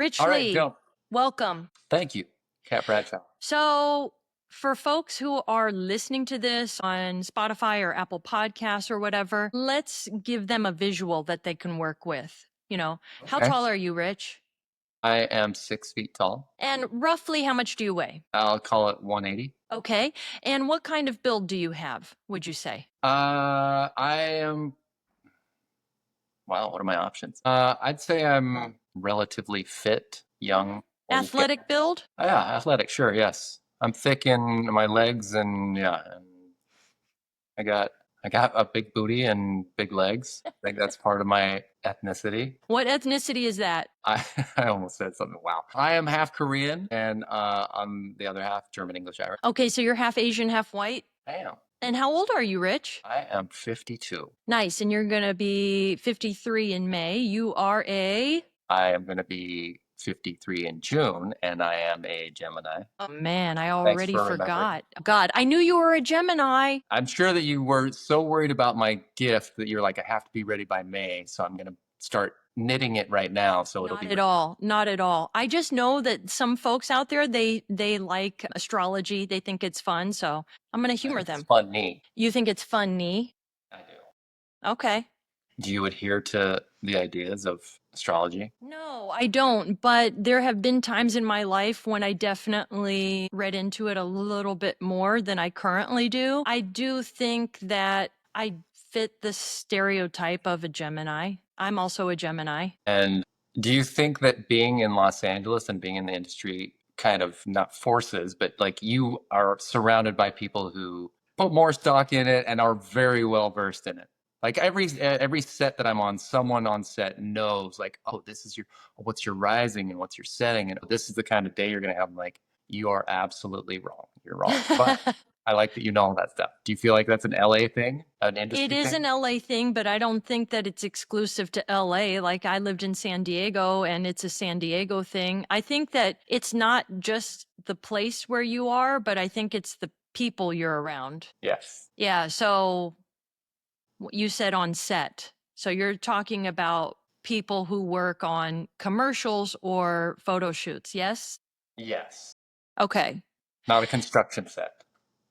Rich All right, Lee, jump. welcome. Thank you, Cat Bradshaw. So, for folks who are listening to this on Spotify or Apple Podcasts or whatever, let's give them a visual that they can work with. How Okay. tall are you, Rich? I am 6 feet tall. And roughly how much do you weigh? I'll call it 180. Okay. And what kind of build do you have, would you say? I am. Wow, what are my options? I'd say I'm relatively fit, young. Athletic build? Yeah, athletic. Sure, yes. I'm thick in my legs, and yeah, and I got a big booty and big legs. I think that's part of my ethnicity. What ethnicity is that? I I almost said something. Wow. I am half Korean, and I'm the other half German, English, Irish. Okay, so you're half Asian, half white? I am. And how old are you, Rich? I am 52. Nice. And you're going to be 53 in May. You are a. I am going to be 53 in June, and I am a Gemini. Oh man, I Thanks already for remembering. forgot. God, I knew you were a Gemini. I'm sure that you were so worried about my gift that you're like, I have to be ready by May, so I'm going to start knitting it right now, so it'll Not be at all. Not at all. I just know that some folks out there, they like astrology. They think it's fun. So I'm going to humor them. It's funny. You think it's funny? I do. Okay. Do you adhere to the ideas of astrology? No, I don't. But there have been times in my life when I definitely read into it a little bit more than I currently do. I do think that I fit the stereotype of a Gemini. I'm also a Gemini. And do you think that being in Los Angeles and being in the industry kind of not forces, but like you are surrounded by people who put more stock in it and are very well versed in it? Like every set that I'm on, someone on set knows like, oh, this is what's your rising and what's your setting, and this is the kind of day you're gonna have. I'm like, you are absolutely wrong. You're wrong. But I like that you know all that stuff. Do you feel like that's an LA thing, an industry It is thing? an LA thing, but I don't think that it's exclusive to LA. Like I lived in San Diego and it's a San Diego thing. I think that it's not just the place where you are, but I think it's the people you're around. Yes. Yeah. So you said on set. So you're talking about people who work on commercials or photo shoots, yes? Yes. Okay. Not a construction set.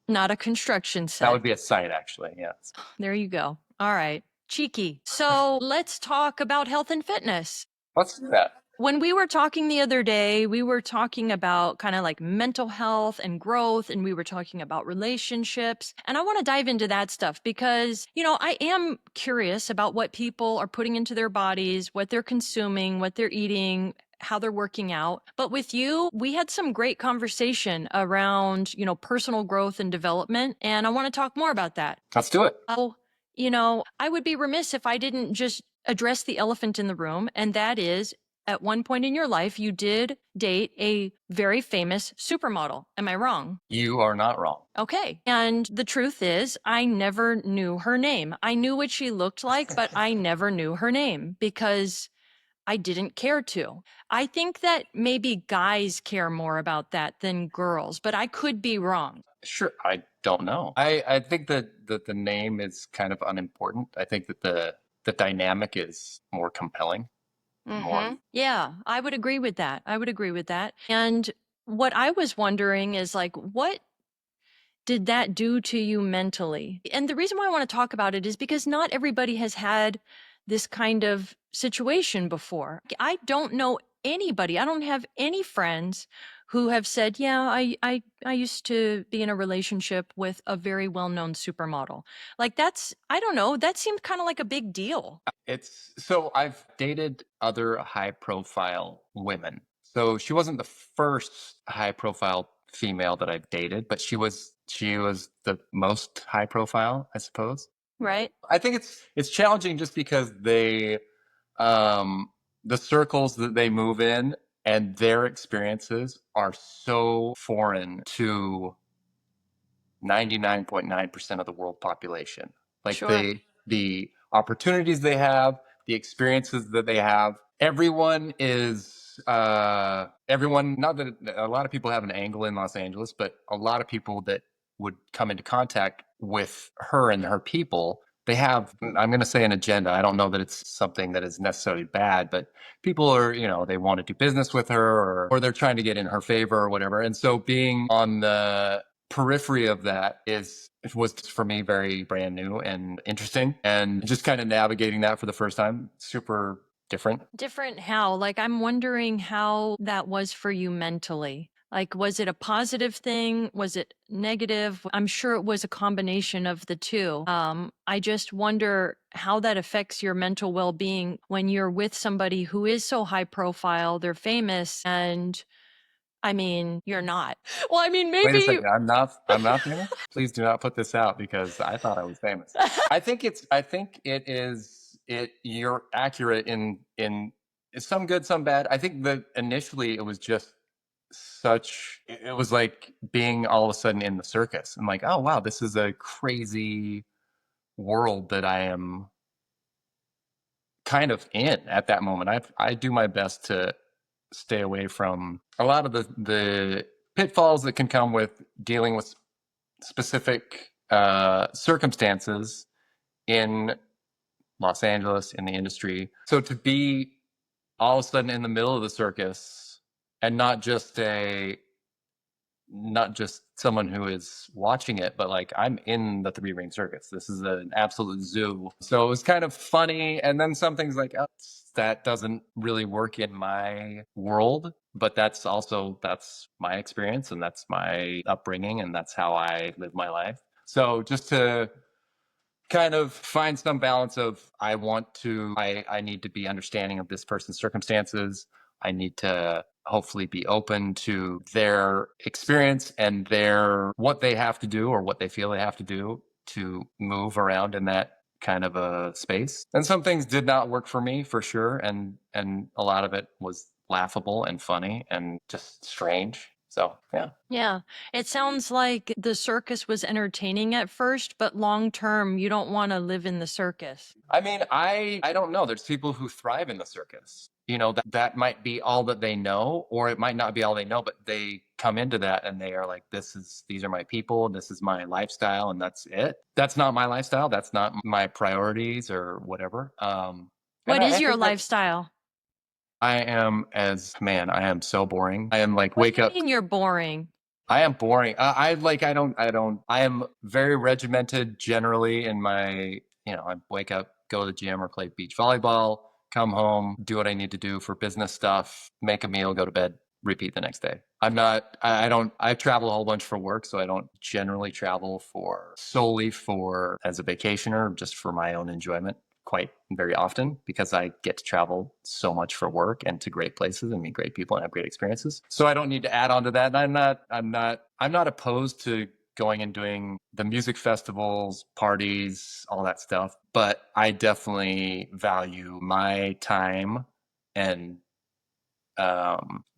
Not a construction set. That would be a site, actually. Yes. There you go. All right. Cheeky. So let's talk about health and fitness. Let's do that. When we were talking the other day, we were talking about kind of like mental health and growth, and we were talking about relationships. And I want to dive into that stuff because, I am curious about what people are putting into their bodies, what they're consuming, what they're eating, how they're working out. But with you, we had some great conversation around, personal growth and development. And I want to talk more about that. Let's do it. Oh, I would be remiss if I didn't just address the elephant in the room. And that is, at one point in your life, you did date a very famous supermodel. Am I wrong? You are not wrong. Okay. And the truth is, I never knew her name. I knew what she looked like, but I never knew her name because I didn't care to. I think that maybe guys care more about that than girls, but I could be wrong. Sure. I don't know. I think that the name is kind of unimportant. I think that the dynamic is more compelling. More. Yeah, I would agree with that. I would agree with that. And what I was wondering is like, what did that do to you mentally? And the reason why I want to talk about it is because not everybody has had this kind of situation before. I don't know anybody. I don't have any friends who have said, yeah, I used to be in a relationship with a very well-known supermodel. Like I don't know, that seemed kind of like a big deal. So I've dated other high profile women. So she wasn't the first high profile female that I've dated, but she was the most high profile, I suppose. Right. I think it's challenging just because the circles that they move in and their experiences are so foreign to 99.9% of the world population. Like Sure. the opportunities they have, the experiences that they have. Everyone not that a lot of people have an angle in Los Angeles, but a lot of people that would come into contact with her and her people, they have, I'm going to say, an agenda. I don't know that it's something that is necessarily bad, but people are, they want to do business with her, or they're trying to get in her favor or whatever. And so being on the periphery of that was for me very brand new and interesting, and just kind of navigating that for the first time, super different. Different how? Like, I'm wondering how that was for you mentally. Like, was it a positive thing? Was it negative? I'm sure it was a combination of the two. I just wonder how that affects your mental well-being when you're with somebody who is so high profile, they're famous, and I mean, you're not. Well, I mean, Wait a maybe. second. I'm not famous. Please do not put this out because I thought I was famous. You're accurate in some good, some bad. I think that initially it was just it was like being all of a sudden in the circus. I'm like, oh wow, this is a crazy world that I am kind of in at that moment. I do my best to stay away from a lot of the pitfalls that can come with dealing with specific circumstances in Los Angeles in the industry. So to be all of a sudden in the middle of the circus and not just someone who is watching it, but like I'm in the three ring circus. This is an absolute zoo. So it was kind of funny. And then some things like, oh, that doesn't really work in my world, but that's my experience and that's my upbringing and that's how I live my life. So just to kind of find some balance of I need to be understanding of this person's circumstances. I need to hopefully be open to their experience and what they have to do or what they feel they have to do to move around in that kind of a space. And some things did not work for me for sure, and a lot of it was laughable and funny and just strange. So, yeah. Yeah. It sounds like the circus was entertaining at first, but long term, you don't want to live in the circus. I mean, I don't know. There's people who thrive in the circus. That might be all that they know, or it might not be all they know, but they come into that and they are like, these are my people, this is my lifestyle, and that's it. That's not my lifestyle. That's not my priorities or whatever. And What is I your think that lifestyle? I am so boring. I am like, What do wake you up. mean you're boring? I am boring. I am very regimented generally in I wake up, go to the gym or play beach volleyball, come home, do what I need to do for business stuff, make a meal, go to bed, repeat the next day. I travel a whole bunch for work, so I don't generally travel solely as a vacationer, just for my own enjoyment quite very often because I get to travel so much for work and to great places and meet great people and have great experiences. So I don't need to add on to that. And I'm not opposed to going and doing the music festivals, parties, all that stuff, but I definitely value my time and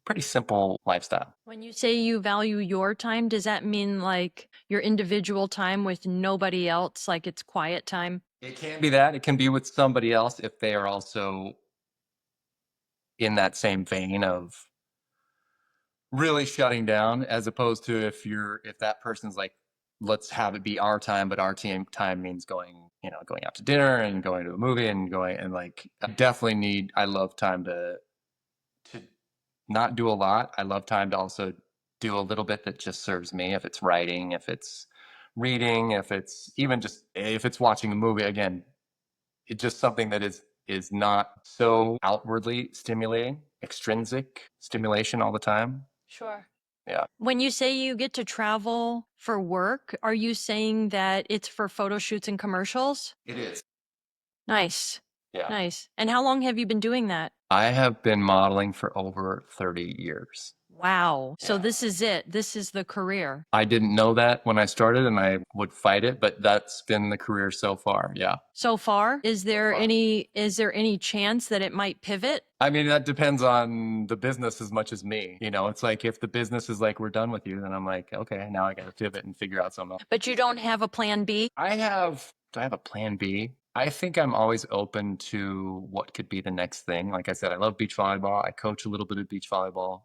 pretty simple lifestyle. When you say you value your time, does that mean like your individual time with nobody else, like it's quiet time? It can be that. It can be with somebody else if they are also in that same vein of really shutting down, as opposed to if that person's like, let's have it be our time, but our team time means going out to dinner and going to a movie and going and like I love time to not do a lot. I love time to also do a little bit that just serves me, if it's writing, if it's reading, if it's watching a movie. Again, it's just something that is not so outwardly stimulating, extrinsic stimulation all the time. Sure. Yeah, When you say you get to travel for work, are you saying that it's for photo shoots and commercials? it is. Nice. Yeah. Nice. And how long have you been doing that? I have been modeling for over 30 years. Wow. So Yeah. this is it. This is the career. I didn't know that when I started and I would fight it, but that's been the career so far. Yeah. So far, So far. is there any chance that it might pivot? I mean, that depends on the business as much as me. It's like if the business is like, we're done with you, then I'm like, okay, now I got to pivot and figure out something else. But you don't have a plan B? Do I have a plan B? I think I'm always open to what could be the next thing. Like I said, I love beach volleyball. I coach a little bit of beach volleyball.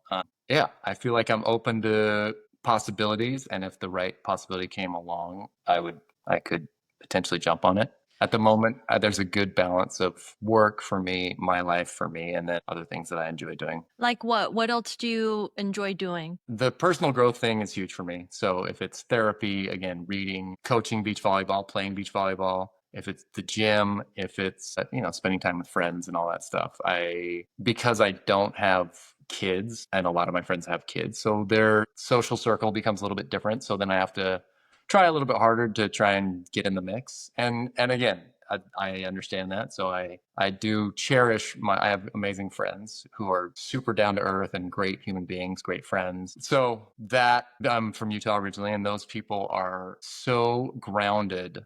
Yeah, I feel like I'm open to possibilities. And if the right possibility came along, I could potentially jump on it. At the moment, there's a good balance of work for me, my life for me, and then other things that I enjoy doing. Like what? What else do you enjoy doing? The personal growth thing is huge for me. So if it's therapy, again, reading, coaching beach volleyball, playing beach volleyball, if it's the gym, if it's spending time with friends and all that stuff. Because I don't have kids and a lot of my friends have kids, so their social circle becomes a little bit different. So then I have to try a little bit harder to try and get in the mix. And again, I understand that. So I do cherish I have amazing friends who are super down to earth and great human beings, great friends. So that I'm from Utah originally, and those people are so grounded,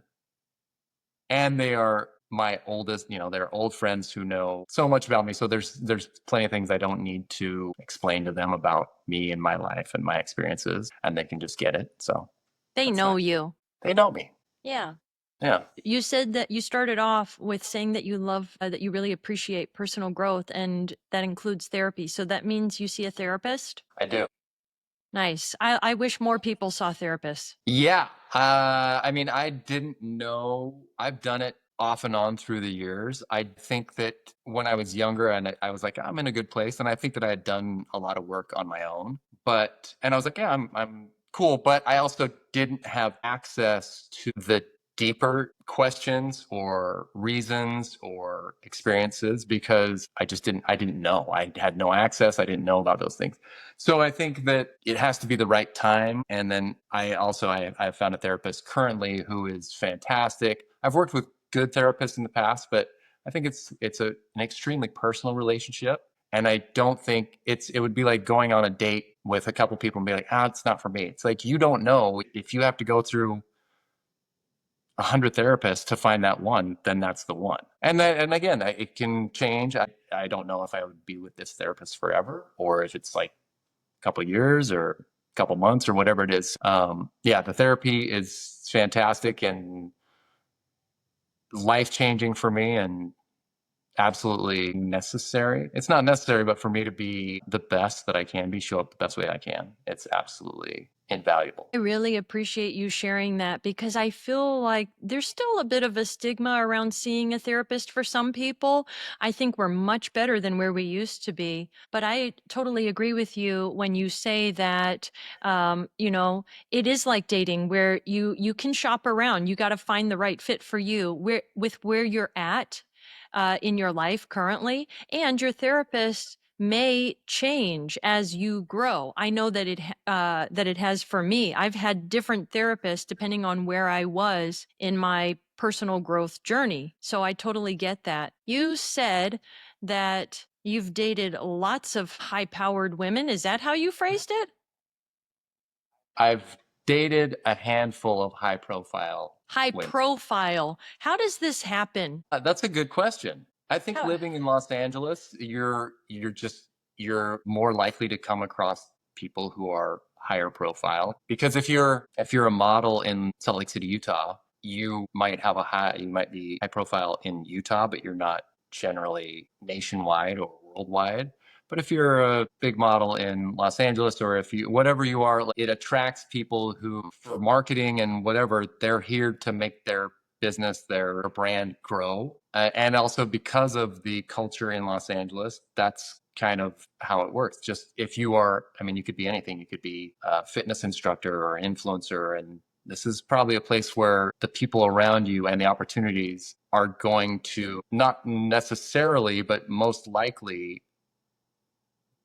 and they are my oldest, they're old friends who know so much about me. So there's plenty of things I don't need to explain to them about me and my life and my experiences, and they can just get it. So They that's know nice. you. They know me. Yeah. Yeah. You said that you started off with saying that you love, that you really appreciate personal growth, and that includes therapy. So that means you see a therapist? I do. Nice. I wish more people saw therapists. Yeah. I mean, I didn't know. I've done it off and on through the years. I think that when I was younger and I was like, I'm in a good place. And I think that I had done a lot of work on my own. And I was like, yeah, I'm cool. But I also didn't have access to the deeper questions or reasons or experiences because I didn't know. I had no access. I didn't know about those things. So I think that it has to be the right time. And then I have found a therapist currently who is fantastic. I've worked with good therapists in the past, but I think an extremely personal relationship. And I don't think it would be like going on a date with a couple people and be like, it's not for me. It's like, you don't know if you have to go through 100 therapists to find that one, then that's the one. And again, it can change. I don't know if I would be with this therapist forever or if it's like couple of years or a couple months or whatever it is. Yeah, the therapy is fantastic and life changing for me and absolutely necessary. It's not necessary, but for me to be the best that I can be, show up the best way I can, it's absolutely invaluable. I really appreciate you sharing that because I feel like there's still a bit of a stigma around seeing a therapist for some people. I think we're much better than where we used to be. But I totally agree with you when you say that, it is like dating where you can shop around. You got to find the right fit for you where you're at in your life currently, and your therapist may change as you grow. I know that it has for me. I've had different therapists depending on where I was in my personal growth journey. So I totally get that. You said that you've dated lots of high-powered women. Is that how you phrased it? I've dated a handful of high profile High women. profile. How does this happen? That's a good question. I think How- living in Los Angeles, you're more likely to come across people who are higher profile because if you're a model in Salt Lake City, Utah, you might be high profile in Utah, but you're not generally nationwide or worldwide. But if you're a big model in Los Angeles or if you whatever you are, it attracts people who for marketing and whatever, they're here to make their business, their brand grow. And also because of the culture in Los Angeles, that's kind of how it works. Just if you are, I mean, you could be anything. You could be a fitness instructor or influencer. And this is probably a place where the people around you and the opportunities are going to not necessarily, but most likely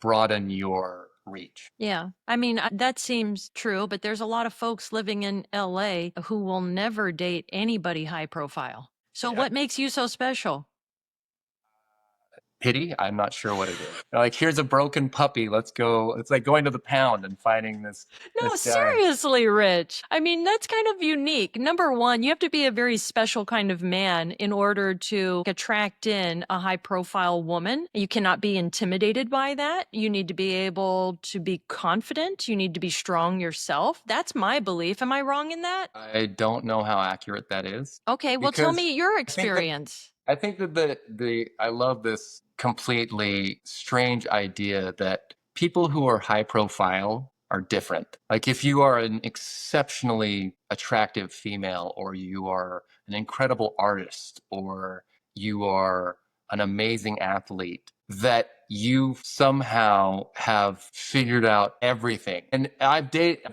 broaden your reach. Yeah. I mean, that seems true, but there's a lot of folks living in LA who will never date anybody high profile. So Yeah. what makes you so special? Pity? I'm not sure what it is. Like, here's a broken puppy. Let's go. It's like going to the pound and finding No, this guy. seriously, Rich. I mean, that's kind of unique. Number one, you have to be a very special kind of man in order to attract in a high profile woman. You cannot be intimidated by that. You need to be able to be confident. You need to be strong yourself. That's my belief. Am I wrong in that? I don't know how accurate that is Okay, well, tell because me your I think that experience. I think that the I love this completely strange idea that people who are high profile are different. Like if you are an exceptionally attractive female, or you are an incredible artist, or you are an amazing athlete, that you somehow have figured out everything. And I've dated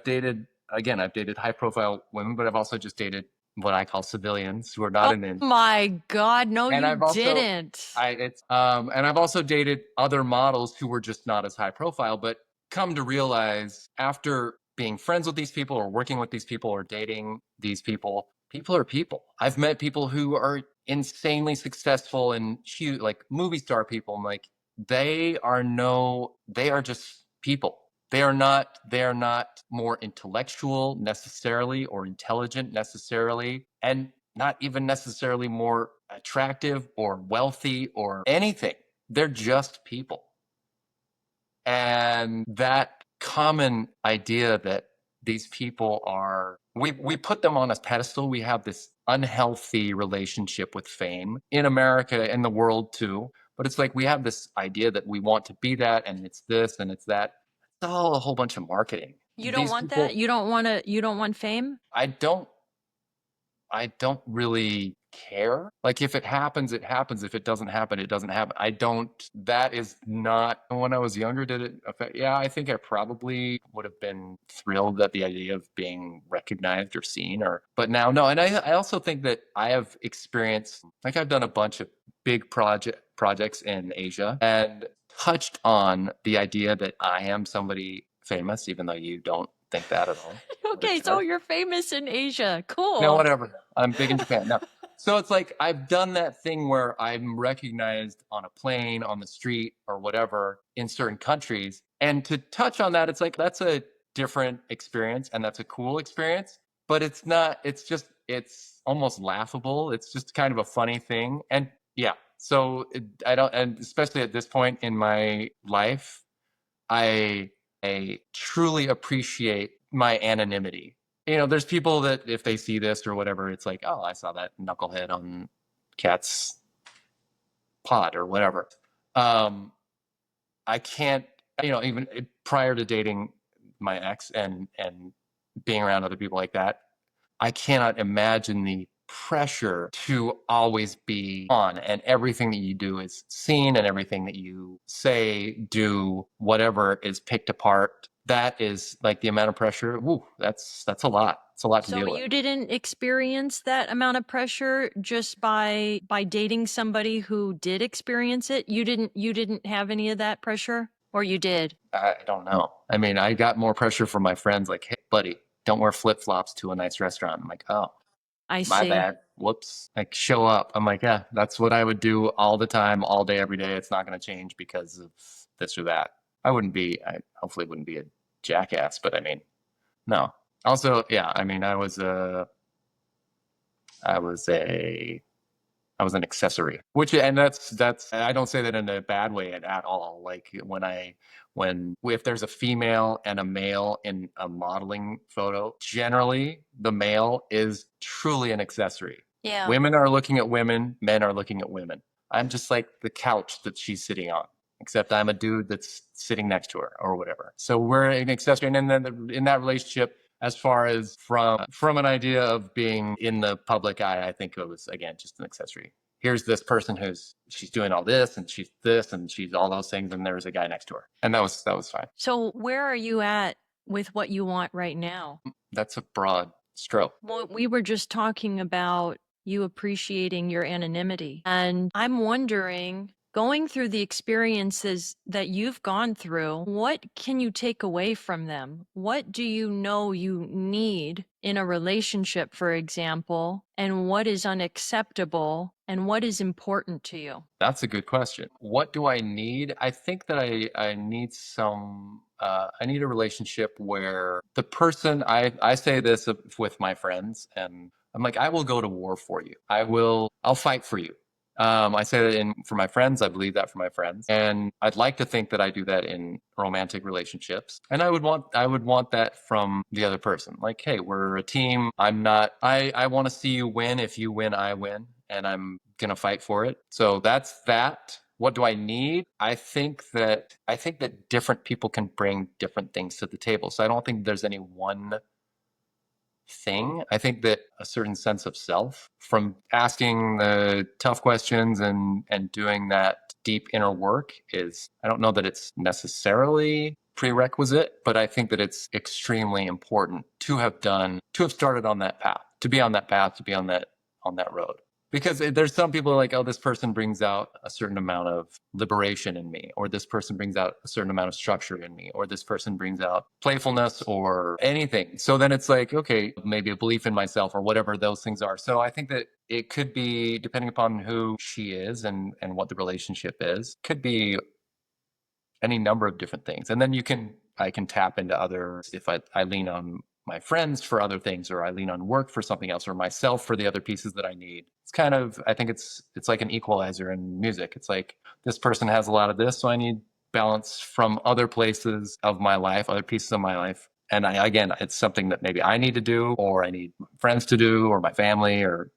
high profile women, but I've also just dated what I call civilians who are not Oh in it. my God, no, And you I've also didn't. I it's and I've also dated other models who were just not as high profile, but come to realize after being friends with these people, or working with these people, or dating these people, people are people. I've met people who are insanely successful and huge, like movie star people. I'm like, they are just people. They are not more intellectual necessarily, or intelligent necessarily, and not even necessarily more attractive or wealthy or anything. They're just people. And that common idea that these people are, we put them on a pedestal. We have this unhealthy relationship with fame in America and the world too. But it's like we have this idea that we want to be that, and it's this and it's that. It's all a whole bunch of marketing. You don't These want that? people, You don't want fame? I don't I don't really care. Like if it happens, it happens. If it doesn't happen, it doesn't happen. I don't, that is not, when I was younger, did it affect? Yeah, I think I probably would have been thrilled at the idea of being recognized or seen, or, but now, no. And I also think that I have experienced, like I've done a bunch of big projects in Asia, and touched on the idea that I am somebody famous, even though you don't think that at all. But Okay, it's so true. you're famous in Asia. No, Cool. whatever. I'm big in Japan. No. So it's like I've done that thing where I'm recognized on a plane, on the street, or whatever in certain countries. And to touch on that, it's like that's a different experience, and that's a cool experience. But it's not, it's just, it's almost laughable. It's just kind of a funny thing. And yeah, so I don't, and especially at this point in my life, I I truly appreciate my anonymity. You know, there's people that if they see this or whatever, it's like, oh, I saw that knucklehead on Cat's pod or whatever. Um, I can't, you know, even prior to dating my ex and being around other people like that, I cannot imagine the pressure to always be on, and everything that you do is seen, and everything that you say, do, whatever is picked apart. That is like the amount of pressure. Woo, that's a lot. It's a lot to So deal with. you didn't experience that amount of pressure just by dating somebody who did experience it? You didn't have any of that pressure? Or you did? I don't know. I mean, I got more pressure from my friends like, hey, buddy, don't wear flip flops to a nice restaurant. I'm like, oh, I my see. bad. Whoops. Like show up. I'm like, yeah, that's what I would do all the time, all day, every day. It's not going to change because of this or that. I hopefully wouldn't be a jackass, but I mean, no. Also, yeah, I mean, I was a, I was an accessory, which, and that's, I don't say that in a bad way at all. Like if there's a female and a male in a modeling photo, generally the male is truly an accessory. Yeah. Women are looking at women, men are looking at women. I'm just like the couch that she's sitting on, except I'm a dude that's sitting next to her or whatever. So we're an accessory. And then in that relationship, as far as from an idea of being in the public eye, I think it was again just an accessory. Here's this person who's she's doing all this and she's this and she's all those things, and there's a guy next to her, and that was fine. So where are you at with what you want right now? That's a broad stroke. Well, we were just talking about you appreciating your anonymity. And I'm wondering, going through the experiences that you've gone through, what can you take away from them? What do you know you need in a relationship, for example? And what is unacceptable? And what is important to you? That's a good question. What do I need? I think that I need some I need a relationship where the person, I say this with my friends, and I'm like, I will go to war for you. I'll fight for you. I say that for my friends. I believe that for my friends, and I'd like to think that I do that in romantic relationships. And I would want that from the other person. Like, hey, we're a team. I want to see you win. If you win, I win, and I'm gonna fight for it. So that's that. What do I need? I think that different people can bring different things to the table. So I don't think there's any one thing. I think that a certain sense of self from asking the tough questions and doing that deep inner work is, I don't know that it's necessarily prerequisite, but I think that it's extremely important to have done, to have started on that path, to be on that path, to be on that road. Because there's some people like, oh, this person brings out a certain amount of liberation in me, or this person brings out a certain amount of structure in me, or this person brings out playfulness or anything. So then it's like, okay, maybe a belief in myself or whatever those things are. So I think that it could be, depending upon who she is and what the relationship is, could be any number of different things. And then I can tap into others if I lean on my friends for other things, or I lean on work for something else, or myself for the other pieces that I need. It's kind of, I think it's like an equalizer in music. It's like this person has a lot of this, so I need balance from other places of my life, other pieces of my life. And again, it's something that maybe I need to do, or I need friends to do, or my family, or,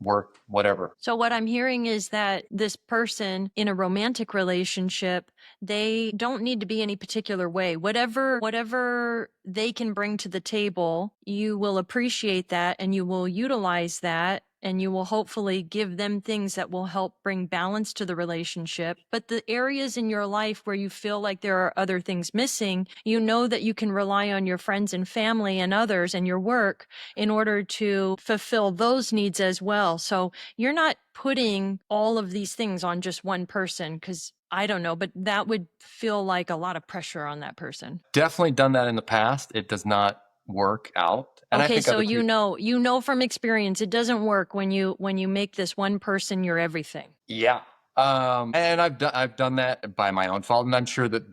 work, whatever. So what I'm hearing is that this person in a romantic relationship, they don't need to be any particular way. Whatever they can bring to the table, you will appreciate that and you will utilize that, and you will hopefully give them things that will help bring balance to the relationship. But the areas in your life where you feel like there are other things missing, you know that you can rely on your friends and family and others and your work in order to fulfill those needs as well. So you're not putting all of these things on just one person, because I don't know, but that would feel like a lot of pressure on that person. Definitely done that in the past. It does not work out. And I Okay, think so other people, you know from experience it doesn't work when you make this one person your everything. yeah. And I've done that by my own fault, and I'm sure that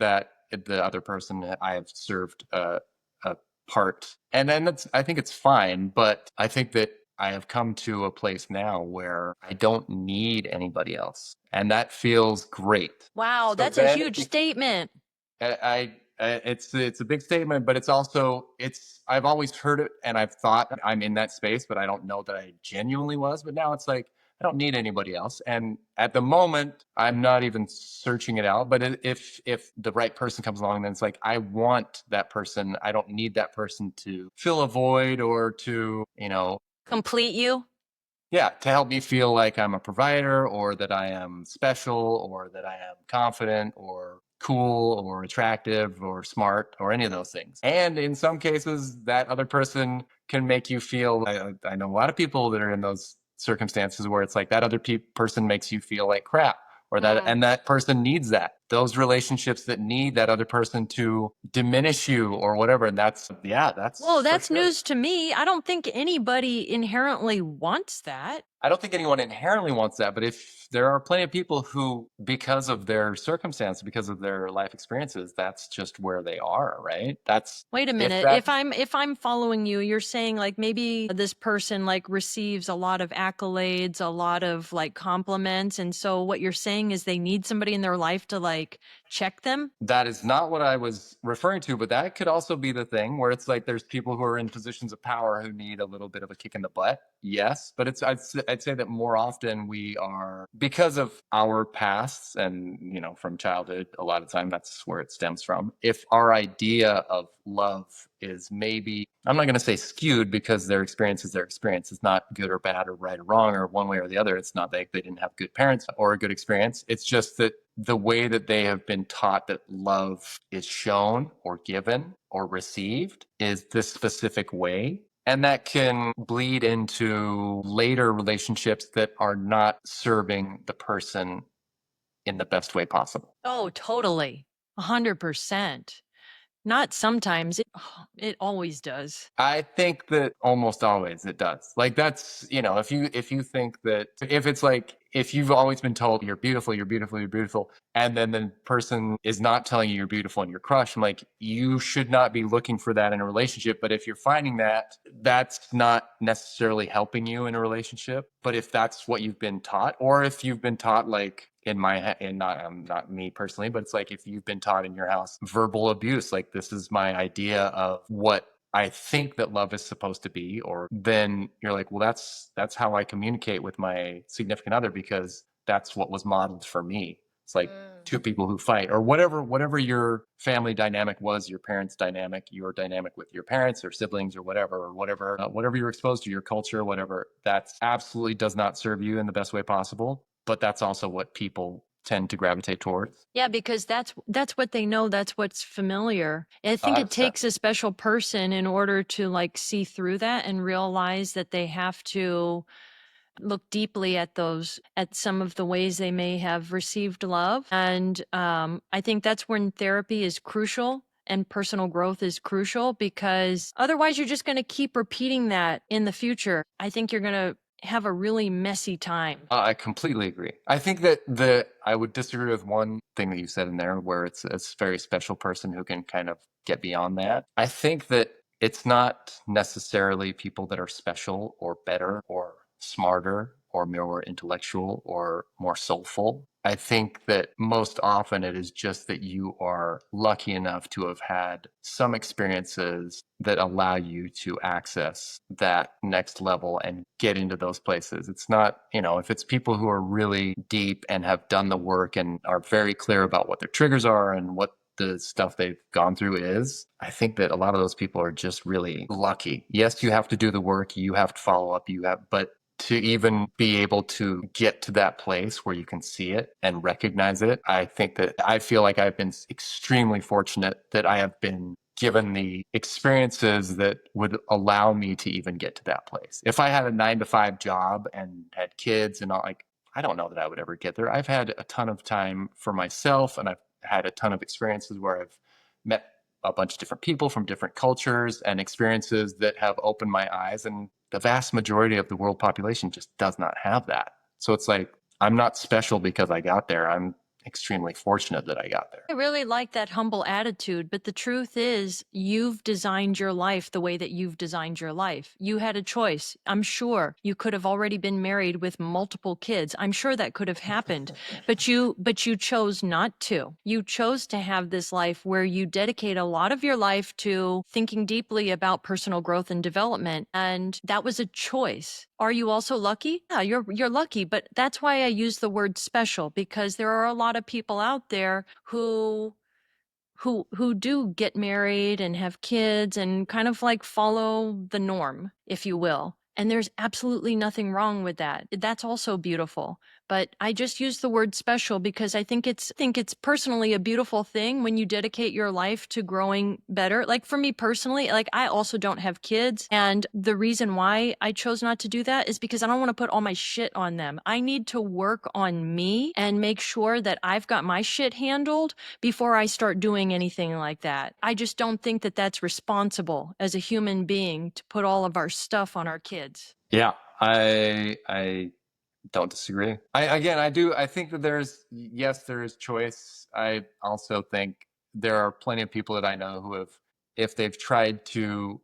the other person that I have served a part, and then I think it's fine. But I think that I have come to a place now where I don't need anybody else, and that feels great. Wow, So that's a then huge statement. it's a big statement, but it's also, I've always heard it and I've thought I'm in that space, but I don't know that I genuinely was. But now it's like I don't need anybody else, and at the moment I'm not even searching it out. But if the right person comes along, then it's like I want that person. I don't need that person to fill a void or to, Complete you? yeah, to help me feel like I'm a provider, or that I am special, or that I am confident or cool or attractive or smart or any of those things. And in some cases, that other person can make you feel, I know a lot of people that are in those circumstances where it's like that other person makes you feel like crap, or that, Mm. and that person needs that. Those relationships that need that other person to diminish you or whatever. And yeah, Whoa, that's for that's sure. news to me. I don't think anybody inherently wants that. I don't think anyone inherently wants that, but if there are plenty of people who, because of their circumstance, because of their life experiences, that's just where they are, right? That's Wait a if minute. that If I'm following you, you're saying like maybe this person like receives a lot of accolades, a lot of like compliments, and so what you're saying is they need somebody in their life to like check them? That is not what I was referring to, but that could also be the thing where it's like there's people who are in positions of power who need a little bit of a kick in the butt. Yes, but I'd say that more often we are, because of our pasts and, from childhood, a lot of time that's where it stems from. If our idea of love is maybe, I'm not going to say skewed, because their experience is their experience. It's not good or bad or right or wrong or one way or the other. It's not that they didn't have good parents or a good experience. It's just that the way that they have been taught that love is shown or given or received is this specific way. And that can bleed into later relationships that are not serving the person in the best way possible. Oh, totally. 100%. Not sometimes. It always does. I think that almost always it does. Like that's, if you think that, if it's like, if you've always been told you're beautiful, you're beautiful, you're beautiful, and then the person is not telling you you're beautiful and you're crushed, I'm like, you should not be looking for that in a relationship. But if you're finding that, that's not necessarily helping you in a relationship. But if that's what you've been taught, or if you've been taught like in my in not me personally, but it's like if you've been taught in your house verbal abuse, like this is my idea of what I think that love is supposed to be, or then you're like, well, that's how I communicate with my significant other, because that's what was modeled for me. It's like two people who fight, or whatever your family dynamic was, your parents' dynamic, your dynamic with your parents or siblings or whatever you're exposed to, your culture, whatever. That absolutely does not serve you in the best way possible. But that's also what people tend to gravitate towards. Yeah, because that's what they know, that's what's familiar. I think it 100%. takes a special person in order to like see through that and realize that they have to look deeply at some of the ways they may have received love. And I think that's when therapy is crucial and personal growth is crucial, because otherwise you're just going to keep repeating that in the future. I think you're going to have a really messy time. I completely agree. I think that I would disagree with one thing that you said in there, where it's a very special person who can kind of get beyond that. I think that it's not necessarily people that are special or better or smarter or more intellectual or more soulful. I think that most often it is just that you are lucky enough to have had some experiences that allow you to access that next level and get into those places. It's not, if it's people who are really deep and have done the work and are very clear about what their triggers are and what the stuff they've gone through is, I think that a lot of those people are just really lucky. Yes, you have to do the work, you have to follow up, but to even be able to get to that place where you can see it and recognize it, I feel like I've been extremely fortunate that I have been given the experiences that would allow me to even get to that place. If I had a 9 to 5 job and had kids and all, like, I don't know that I would ever get there. I've had a ton of time for myself, and I've had a ton of experiences where I've met a bunch of different people from different cultures and experiences that have opened my eyes. And the vast majority of the world population just does not have that. So it's like, I'm not special because I got there. I'm extremely fortunate that I got there. I really like that humble attitude, but the truth is, you've designed your life the way that you've designed your life. You had a choice. I'm sure you could have already been married with multiple kids. I'm sure that could have happened, but you chose not to. You chose to have this life where you dedicate a lot of your life to thinking deeply about personal growth and development, and that was a choice. Are you also lucky? Yeah, you're lucky, but that's why I use the word special, because there are a lot of people out there who do get married and have kids and kind of like follow the norm, if you will. And there's absolutely nothing wrong with that. That's also beautiful. But I just use the word special because I think it's personally a beautiful thing when you dedicate your life to growing better. Like for me personally, like I also don't have kids. And the reason why I chose not to do that is because I don't want to put all my shit on them. I need to work on me and make sure that I've got my shit handled before I start doing anything like that. I just don't think that that's responsible as a human being to put all of our stuff on our kids. Yeah, I don't disagree. I do. I think that there is choice. I also think there are plenty of people that I know who have, if they've tried to,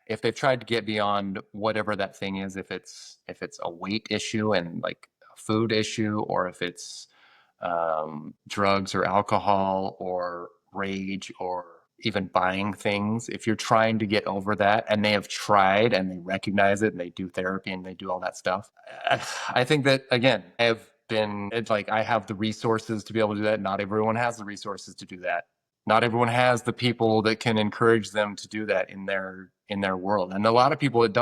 if they've tried to get beyond whatever that thing is, if it's a weight issue and like a food issue, or if it's drugs or alcohol or rage or even buying things, if you're trying to get over that and they have tried and they recognize it and they do therapy and they do all that stuff, I think that, again, it's like I have the resources to be able to do that. Not everyone has the resources to do that. Not everyone has the people that can encourage them to do that in their world. And a lot of people, it's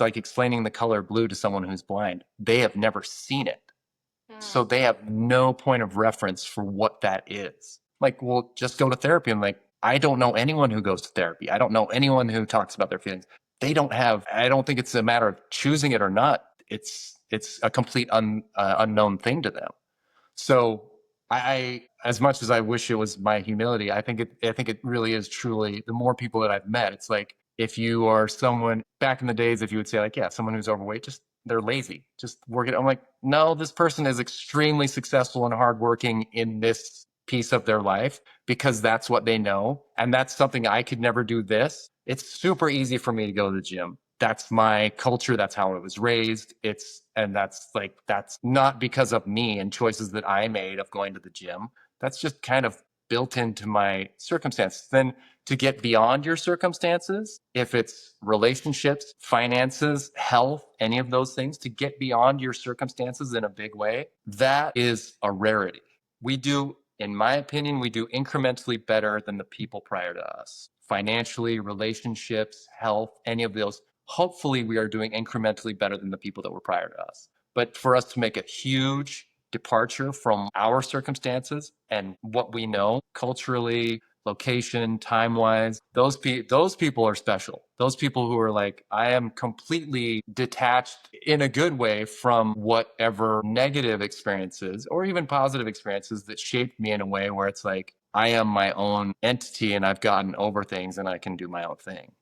like explaining the color blue to someone who's blind. They have never seen it. So they have no point of reference for what that is. Like, well, just go to therapy. And like, I don't know anyone who goes to therapy. I don't know anyone who talks about their feelings. I don't think it's a matter of choosing it or not. It's a complete unknown thing to them. So as much as I wish it was my humility, I think it really is truly, the more people that I've met, it's like, if you are someone back in the days, if you would say like, yeah, someone who's overweight, just they're lazy, just work it. I'm like, no, this person is extremely successful and hardworking in this piece of their life because that's what they know. And that's something I could never do this. It's super easy for me to go to the gym. That's my culture. That's how I was raised. That's not because of me and choices that I made of going to the gym. That's just kind of built into my circumstances. Then to get beyond your circumstances, if it's relationships, finances, health, any of those things, to get beyond your circumstances in a big way, that is a rarity. We do, in my opinion, we do incrementally better than the people prior to us. Financially, relationships, health, any of those. Hopefully, we are doing incrementally better than the people that were prior to us. But for us to make a huge departure from our circumstances and what we know culturally, location, time wise, those people are special. Those people who are like, I am completely detached in a good way from whatever negative experiences or even positive experiences that shaped me in a way where it's like, I am my own entity and I've gotten over things and I can do my own thing.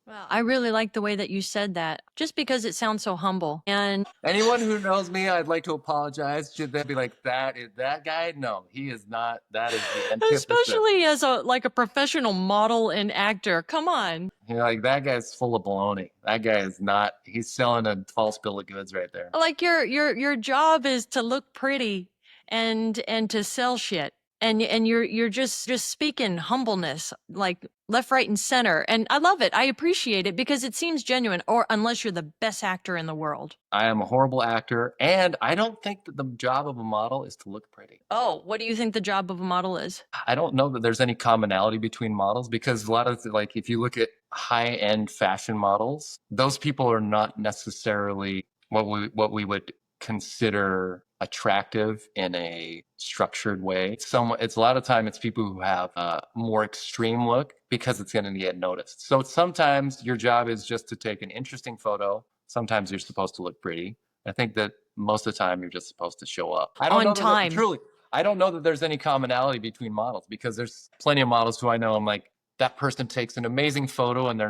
Well, I really like the way that you said that, just because it sounds so humble. And Anyone who knows me, I'd like to apologize. Should they be like, that is that guy? No, he is not. That is the antithesis. especially as a professional model and actor. Come on. You're like, that guy's full of baloney. That guy is not. He's selling a false bill of goods right there. Like your job is to look pretty and to sell shit. And you're just speaking humbleness, like left, right, and center. And I love it. I appreciate it because it seems genuine, or unless you're the best actor in the world. I am a horrible actor, and I don't think that the job of a model is to look pretty. Oh, what do you think the job of a model is? I don't know that there's any commonality between models because a lot of like if you look at high-end fashion models, those people are not necessarily what we would consider attractive in a structured way. It's a lot of time it's people who have a more extreme look because it's going to get noticed. So sometimes your job is just to take an interesting photo. Sometimes you're supposed to look pretty. I think that most of the time you're just supposed to show up. I don't On know that time. truly. I don't know that there's any commonality between models because there's plenty of models who I know I'm like, that person takes an amazing photo and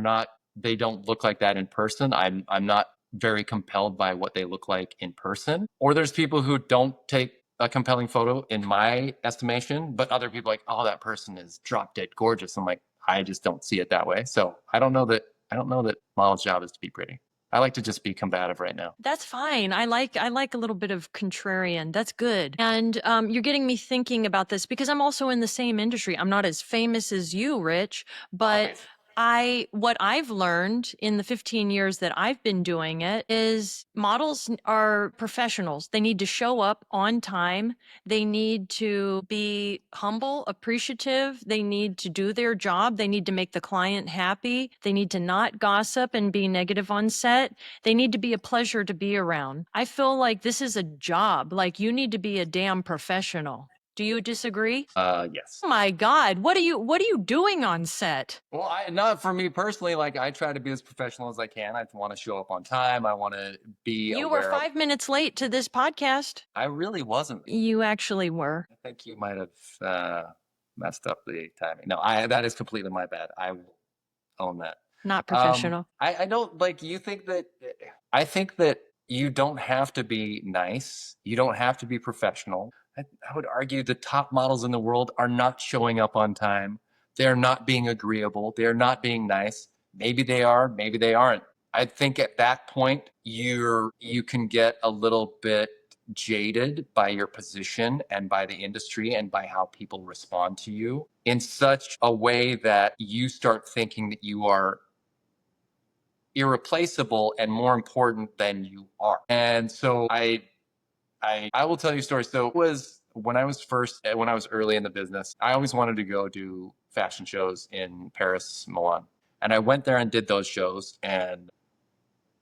they don't look like that in person. I'm not very compelled by what they look like in person. Or there's people who don't take a compelling photo in my estimation, but other people like, oh, that person is drop dead gorgeous. I'm like, I just don't see it that way. So I don't know that model's job is to be pretty. I like to just be combative right now. That's fine. I like a little bit of contrarian. That's good. And you're getting me thinking about this because I'm also in the same industry. I'm not as famous as you, Rich, but Okay. what I've learned in the 15 years that I've been doing it is models are professionals. They need to show up on time. They need to be humble, appreciative. They need to do their job. They need to make the client happy. They need to not gossip and be negative on set. They need to be a pleasure to be around. I feel like this is a job. Like you need to be a damn professional. Do you disagree? Yes. Oh my God, what are you doing on set? Well, not for me personally. Like I try to be as professional as I can. I want to show up on time. I want to be You were aware of. 5 minutes late to this podcast. I really wasn't. You actually were. I think you might have messed up the timing. No, that is completely my bad. I will own that. Not professional. I don't like. You think that? I think that you don't have to be nice. You don't have to be professional. I would argue the top models in the world are not showing up on time. They're not being agreeable. They're not being nice. Maybe they are. Maybe they aren't. I think at that point you can get a little bit jaded by your position and by the industry and by how people respond to you in such a way that you start thinking that you are irreplaceable and more important than you are. And so I will tell you a story. So it was when I was early in the business, I always wanted to go do fashion shows in Paris, Milan. And I went there and did those shows and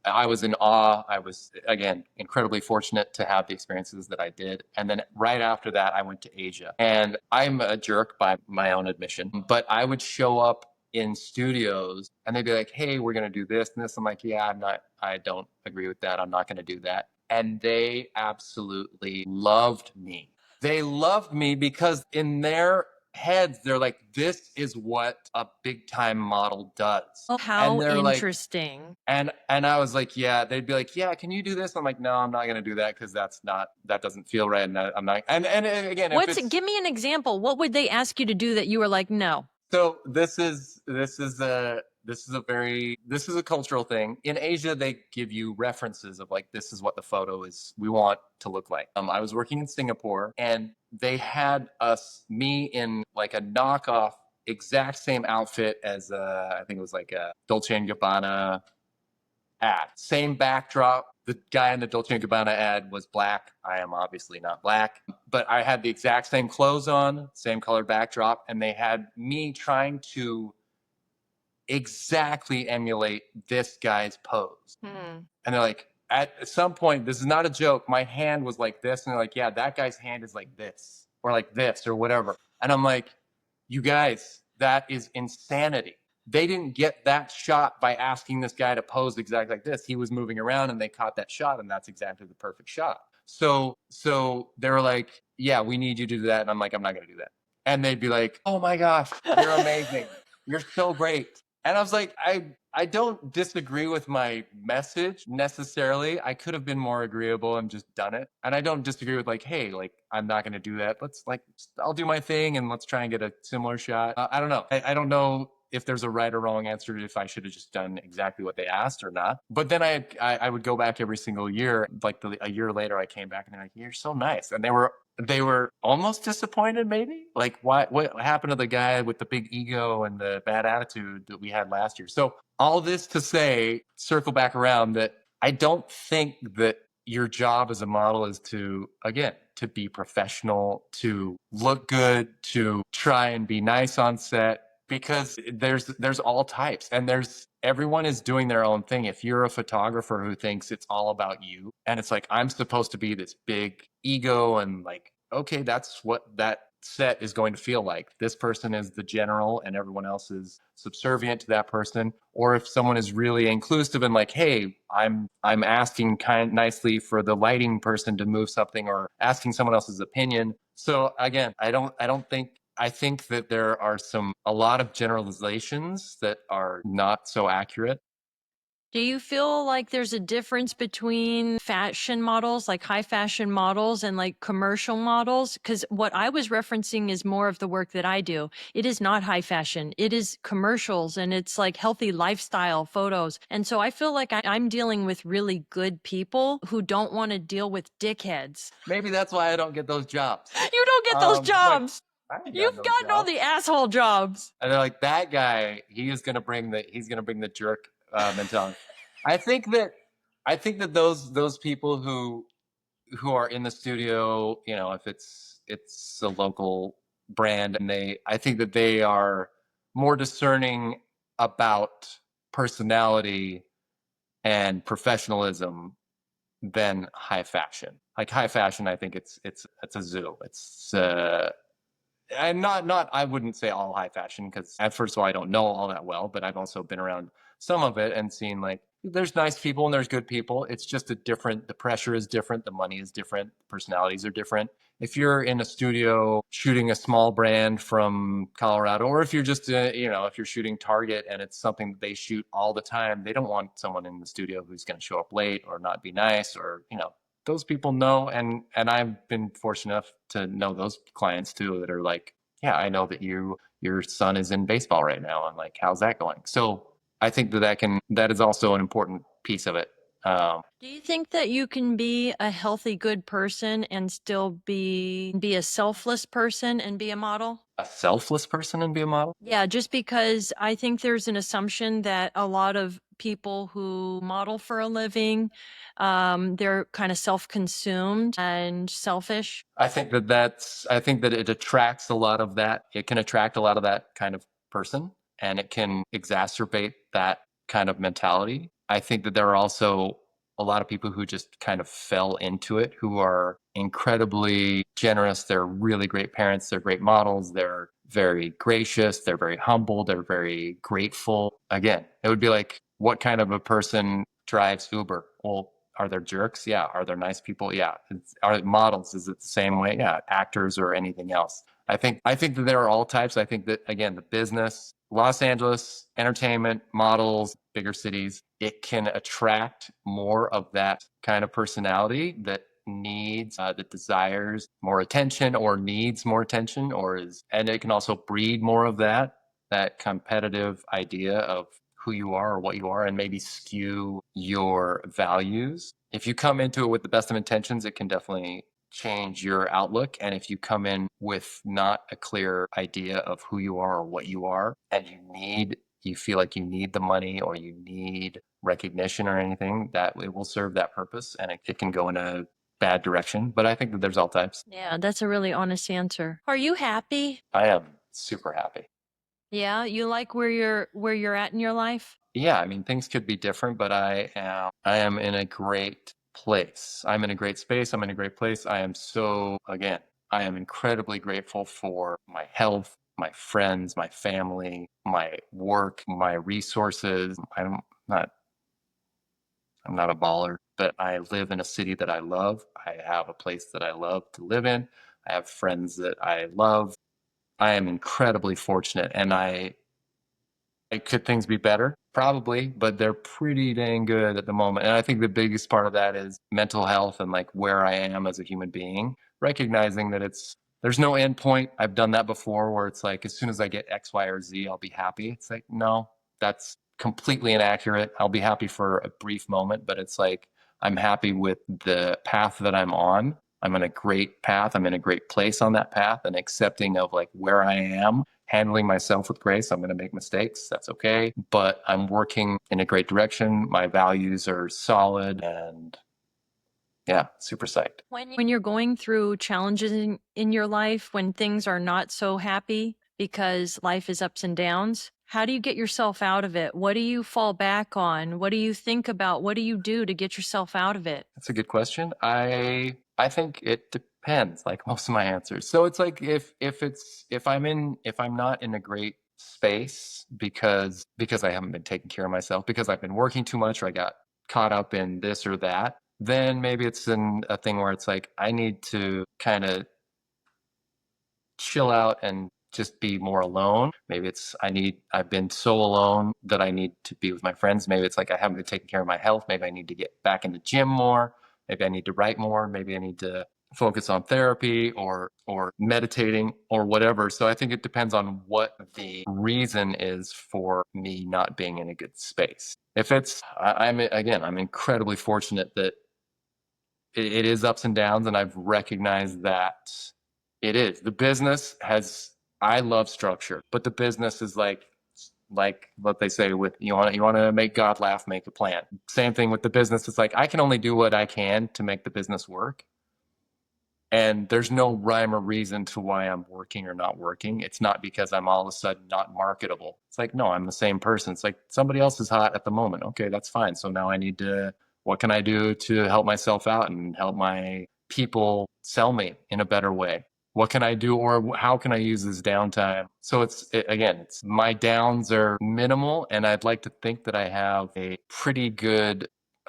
I was in awe. I was, again, incredibly fortunate to have the experiences that I did. And then right after that, I went to Asia. And I'm a jerk by my own admission, but I would show up in studios and they'd be like, hey, we're going to do this and this. I'm like, yeah, I don't agree with that. I'm not going to do that. And they absolutely loved me. They loved me because in their heads, they're like, this is what a big time model does. Oh, And how they're like, interesting. and I was like, yeah, they'd be like, yeah, can you do this? I'm like, no, I'm not gonna do that because that doesn't feel right. And I'm not. And again, if it's Give me an example. What would they ask you to do that you were like, no? so, this this is a cultural thing. In Asia, they give you references of like, this is what the photo is we want to look like. I was working in Singapore and they had me in like a knockoff exact same outfit as I think it was like a Dolce and Gabbana ad. Same backdrop. The guy in the Dolce and Gabbana ad was black. I am obviously not black, but I had the exact same clothes on, same color backdrop, and they had me trying to exactly emulate this guy's pose. And they're like, at some point, this is not a joke. My hand was like this. And they're like, yeah, that guy's hand is like this or like this or whatever. And I'm like, you guys, that is insanity. They didn't get that shot by asking this guy to pose exactly like this. He was moving around and they caught that shot, and that's exactly the perfect shot. So they were like, yeah, we need you to do that. And I'm like, I'm not going to do that. And they'd be like, oh my gosh, you're amazing. You're so great. And I was like, I don't disagree with my message necessarily. I could have been more agreeable and just done it. And I don't disagree with like, hey, like, I'm not going to do that. Let's like, I'll do my thing and let's try and get a similar shot. I don't know. I don't know if there's a right or wrong answer, if I should have just done exactly what they asked or not. But then I would go back every single year. Like a year later, I came back and they're like, you're so nice. And they were almost disappointed, maybe. Like, what happened to the guy with the big ego and the bad attitude that we had last year? So all this to say, circle back around, that I don't think that your job as a model is to, again, to be professional, to look good, to try and be nice on set, because there's all types, and everyone is doing their own thing. If you're a photographer who thinks it's all about you and it's like, I'm supposed to be this big ego and like, okay, that's what that set is going to feel like. This person is the general and everyone else is subservient to that person. Or if someone is really inclusive and like, hey, I'm asking kind nicely for the lighting person to move something, or asking someone else's opinion. So again, I think that there are a lot of generalizations that are not so accurate. Do you feel like there's a difference between fashion models, like high fashion models, and like commercial models? Because what I was referencing is more of the work that I do. It is not high fashion, it is commercials, and it's like healthy lifestyle photos. And so I feel like I'm dealing with really good people who don't want to deal with dickheads. Maybe that's why I don't get those jobs. You don't get those Like, jobs. I ain't got You've no gotten all job. the asshole jobs. And they're like, that guy, he's gonna bring the jerk mentality. I think that those people who are in the studio, you know, if it's a local brand, and I think that they are more discerning about personality and professionalism than high fashion. Like high fashion, I think it's a zoo. It's and not I wouldn't say all high fashion, because at first of all, I don't know all that well, but I've also been around some of it and seen like, there's nice people and there's good people. It's just the pressure is different, the money is different, personalities are different. If you're in a studio shooting a small brand from Colorado, or if you're just if you're shooting Target and it's something they shoot all the time, they don't want someone in the studio who's going to show up late or not be nice, or those people know. And I've been fortunate enough to know those clients too, that are like, yeah, I know that your son is in baseball right now, and like, how's that going? So I think that is also an important piece of it. Do you think that you can be a healthy, good person and still be a selfless person and be a model? A selfless person and be a model? Yeah, just because I think there's an assumption that a lot of people who model for a living, they're kind of self-consumed and selfish. I think that it attracts a lot of that. It can attract a lot of that kind of person, and it can exacerbate that kind of mentality. I think that there are also a lot of people who just kind of fell into it, who are incredibly generous. They're really great parents. They're great models. They're very gracious. They're very humble. They're very grateful. Again, it would be like, what kind of a person drives Uber? Well, are there jerks? Yeah. Are there nice people? Yeah. Are models? Is it the same way? Yeah. Actors or anything else. I think that there are all types. I think that, again, the business, Los Angeles, entertainment, models, bigger cities, it can attract more of that kind of personality that that desires more attention, or needs more attention, and it can also breed more of that competitive idea of who you are or what you are and maybe skew your values. If you come into it with the best of intentions, it can definitely change your outlook. And if you come in with not a clear idea of who you are or what you are, and you feel like you need the money or you need recognition or anything, that it will serve that purpose and it can go in a bad direction. But I think that there's all types. Yeah, that's a really honest answer. Are you happy? I am super happy. Yeah, you like where you're at in your life? Yeah, I mean, things could be different, but I am in a great place. I'm in a great space. I'm in a great place. Again, I am incredibly grateful for my health, my friends, my family, my work, my resources. Not I'm not a baller, but I live in a city that I love. I have a place that I love to live in. I have friends that I love. I am incredibly fortunate, and could things be better? Probably, but they're pretty dang good at the moment. And I think the biggest part of that is mental health and like where I am as a human being, recognizing that there's no end point. I've done that before where it's like as soon as I get X, Y, or Z, I'll be happy. It's like, no, that's completely inaccurate. I'll be happy for a brief moment, but it's like I'm happy with the path that I'm on. I'm on a great path. I'm in a great place on that path and accepting of like where I am, handling myself with grace. I'm going to make mistakes. That's okay. But I'm working in a great direction. My values are solid and yeah, super psyched. When you're going through challenges in your life, when things are not so happy because life is ups and downs, how do you get yourself out of it? What do you fall back on? What do you think about? What do you do to get yourself out of it? That's a good question. I think it depends, like most of my answers. So it's like if I'm not in a great space because I haven't been taking care of myself, because I've been working too much or I got caught up in this or that, then maybe it's in a thing where it's like I need to kind of chill out and just be more alone. Maybe I've been so alone that I need to be with my friends. Maybe it's like I haven't been taking care of my health. Maybe I need to get back in the gym more. Maybe I need to write more. Maybe I need to focus on therapy or meditating or whatever. So I think it depends on what the reason is for me not being in a good space. If it's I'm incredibly fortunate that it is ups and downs, and I've recognized that it is. The business has I love structure, but the business is like what they say with you want to make God laugh, make a plan. Same thing with the business. It's like I can only do what I can to make the business work. And there's no rhyme or reason to why I'm working or not working. It's not because I'm all of a sudden not marketable. It's like, no, I'm the same person. It's like somebody else is hot at the moment. Okay, that's fine. So now what can I do to help myself out and help my people sell me in a better way? What can I do or how can I use this downtime? So it's my downs are minimal and I'd like to think that I have a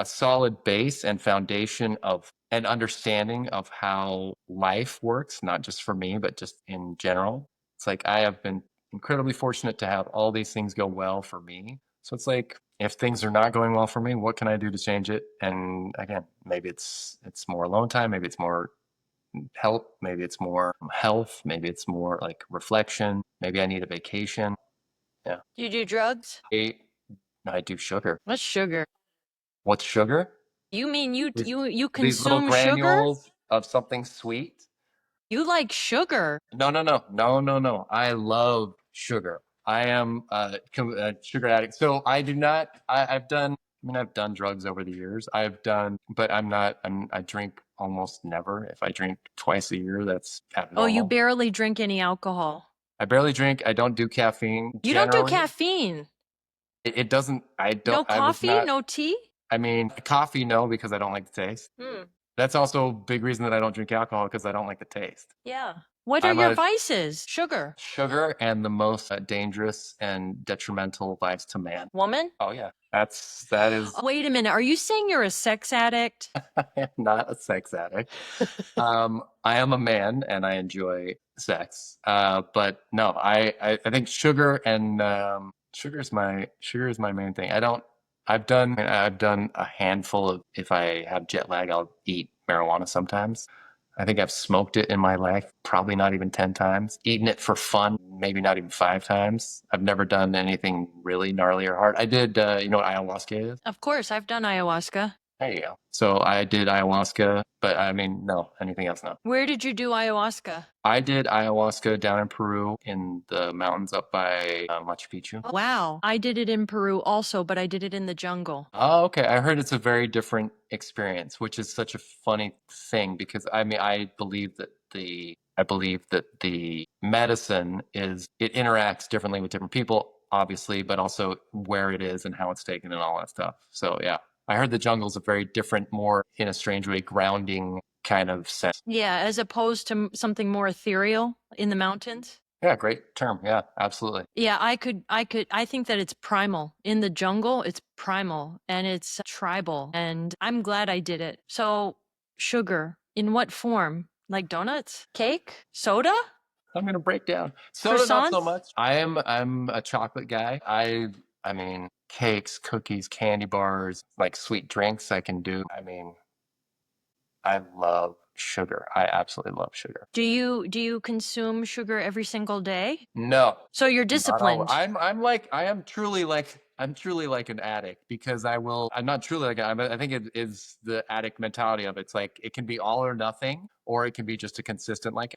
solid base and foundation of an understanding of how life works, not just for me, but just in general. It's like I have been incredibly fortunate to have all these things go well for me. So it's like if things are not going well for me, what can I do to change it? And again, maybe it's more alone time, maybe it's more help, maybe it's more health, maybe it's more like reflection, maybe I need a vacation. Yeah. Do you do drugs? I do sugar. What's sugar? What's sugar? You mean you These, you these little consume sugar? granules of something sweet. You like sugar? No, no, no, no, no, no. I love sugar. I am a sugar addict. So I do not. I've done. I mean, I've done drugs over the years. But I'm not. I drink almost never. If I drink twice a year, that's Oh, you abnormal. barely drink any alcohol. I barely drink. I don't do caffeine You don't do generally. caffeine. It doesn't. I don't. No I was coffee, not. no tea? I mean, coffee, no, because I don't like the taste. Hmm. That's also a big reason that I don't drink alcohol because I don't like the taste. Yeah. What are I'm your a vices? Sugar. sugar and the most dangerous and detrimental vice to man. Woman? Oh yeah, that is. Wait a minute. Are you saying you're a sex addict? I am not a sex addict. I am a man and I enjoy sex. But no, I think sugar is my main thing. I've done a handful of if I have jet lag, I'll eat marijuana sometimes. I think I've smoked it in my life, probably not even 10 times. Eaten it for fun, maybe not even 5 times. I've never done anything really gnarly or hard. I did, you know what ayahuasca is? Of course, I've done ayahuasca. There you go. So I did ayahuasca, but I mean, no, anything else, no. Where did you do ayahuasca? I did ayahuasca down in Peru in the mountains up by Machu Picchu. Wow. I did it in Peru also, but I did it in the jungle. Oh, okay. I heard it's a very different experience, which is such a funny thing because I mean, I believe that the medicine is it interacts differently with different people, obviously, but also where it is and how it's taken and all that stuff. So yeah, I heard the jungle's a very different, more in a strange way, grounding kind of sense. Yeah, as opposed to something more ethereal in the mountains. Yeah, great term. Yeah, absolutely. Yeah, I think that it's primal. In the jungle, it's primal and it's tribal. And I'm glad I did it. So, sugar, in what form? Like donuts? Cake? Soda? I'm gonna break down. Soda, not so Croissants? much. I'm a chocolate guy. I mean, cakes, cookies, candy bars, like sweet drinks I can do. I mean, I love sugar. I absolutely love sugar. Do you consume sugar every single day? No, So you're not all. disciplined. I'm truly like an addict because I'm not truly like I think it is the addict mentality of it's like it can be all or nothing, or it can be just a consistent like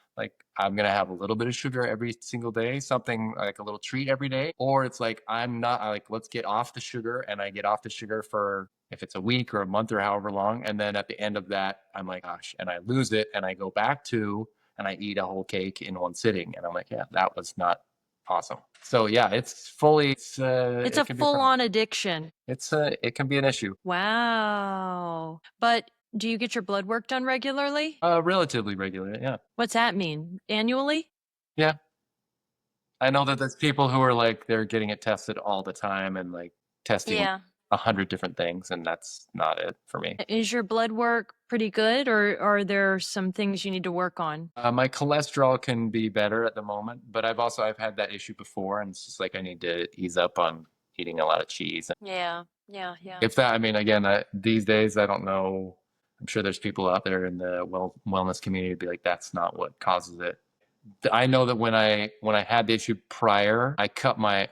I'm gonna have a little bit of sugar every single day, something like a little treat every day, or it's like I'm not I like let's get off the sugar and I get off the sugar for if it's a week or a month or however long, and then at the end of that I'm like gosh, and I lose it and I go back to and I eat a whole cake in one sitting. And I'm like, yeah, that was not awesome. So yeah, It's it a can be a problem. full-on addiction. It can be an issue. Wow. But do you get your blood work done regularly? Relatively regular. Yeah. What's that mean? Annually? Yeah. I know that there's people who are like, they're getting it tested all the time and like testing Yeah. 100 different things. And that's not it for me. Is your blood work pretty good, or are there some things you need to work on? My cholesterol can be better at the moment, but I've had that issue before. And it's just like, I need to ease up on eating a lot of cheese. Yeah, yeah, yeah. If that, I mean, again, these days, I don't know. I'm sure there's people out there in the wellness community be like, that's not what causes it. I know that when I had the issue prior, I cut my